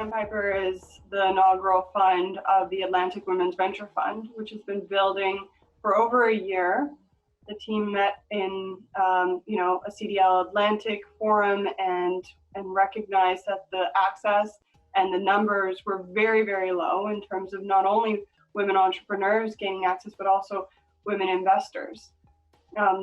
Sandpiper is the inaugural fund of the Atlantic Women's Venture Fund, which has been building for over a year. The team met in, a CDL Atlantic forum and recognized that the access and the numbers were very, very low in terms of not only women entrepreneurs gaining access, but also women investors.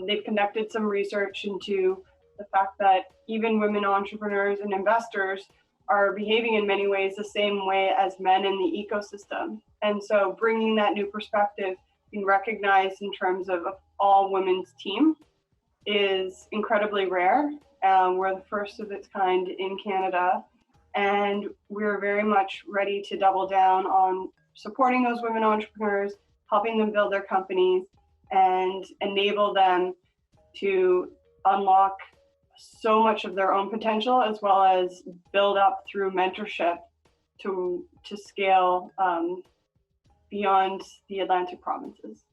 They've conducted some research into the fact that even women entrepreneurs and investors are behaving in many ways the same way as men in the ecosystem. And so bringing that new perspective, being recognized in terms of all women's team, is incredibly rare. We're the first of its kind in Canada, and we're very much ready to double down on supporting those women entrepreneurs, helping them build their companies, and enable them to unlock so much of their own potential, as well as build up through mentorship to scale beyond the Atlantic provinces.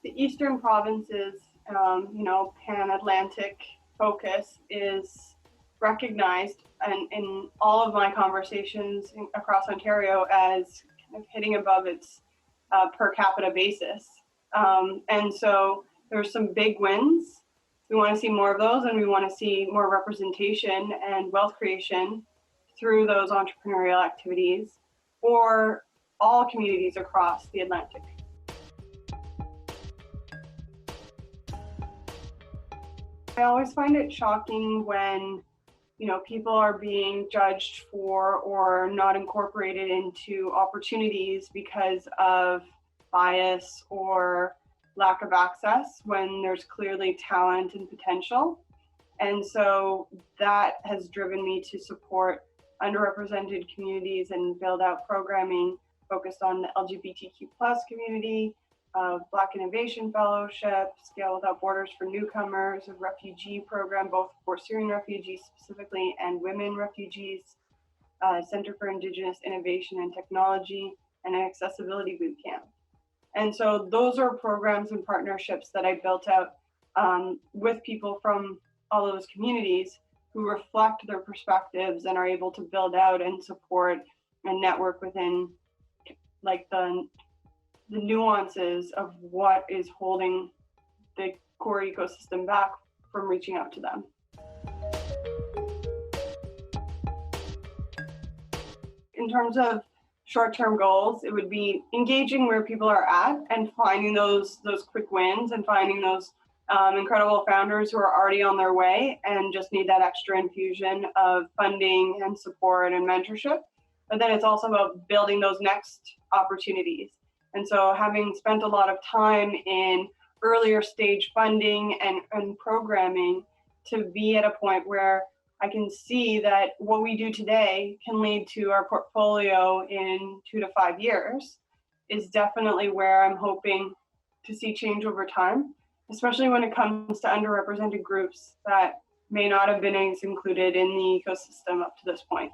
The Eastern provinces, pan-Atlantic focus is recognized in all of my conversations across Ontario as kind of hitting above its per capita basis. And so there's some big wins. We want to see more of those, and we want to see more representation and wealth creation through those entrepreneurial activities for all communities across the Atlantic. I always find it shocking when people are being judged for or not incorporated into opportunities because of bias or lack of access when there's clearly talent and potential. And so that has driven me to support underrepresented communities and build out programming focused on the LGBTQ+ community, Black Innovation Fellowship, Scale Without Borders for Newcomers, a refugee program, both for Syrian refugees specifically and women refugees, Center for Indigenous Innovation and Technology, and an accessibility boot camp. And so those are programs and partnerships that I built out with people from all of those communities who reflect their perspectives and are able to build out and support and network within the nuances of what is holding the core ecosystem back from reaching out to them. In terms of short-term goals, it would be engaging where people are at and finding those quick wins and finding those incredible founders who are already on their way and just need that extra infusion of funding and support and mentorship. But then it's also about building those next opportunities. And so having spent a lot of time in earlier stage funding and programming, to be at a point where I can see that what we do today can lead to our portfolio in 2 to 5 years is definitely where I'm hoping to see change over time, especially when it comes to underrepresented groups that may not have been as included in the ecosystem up to this point.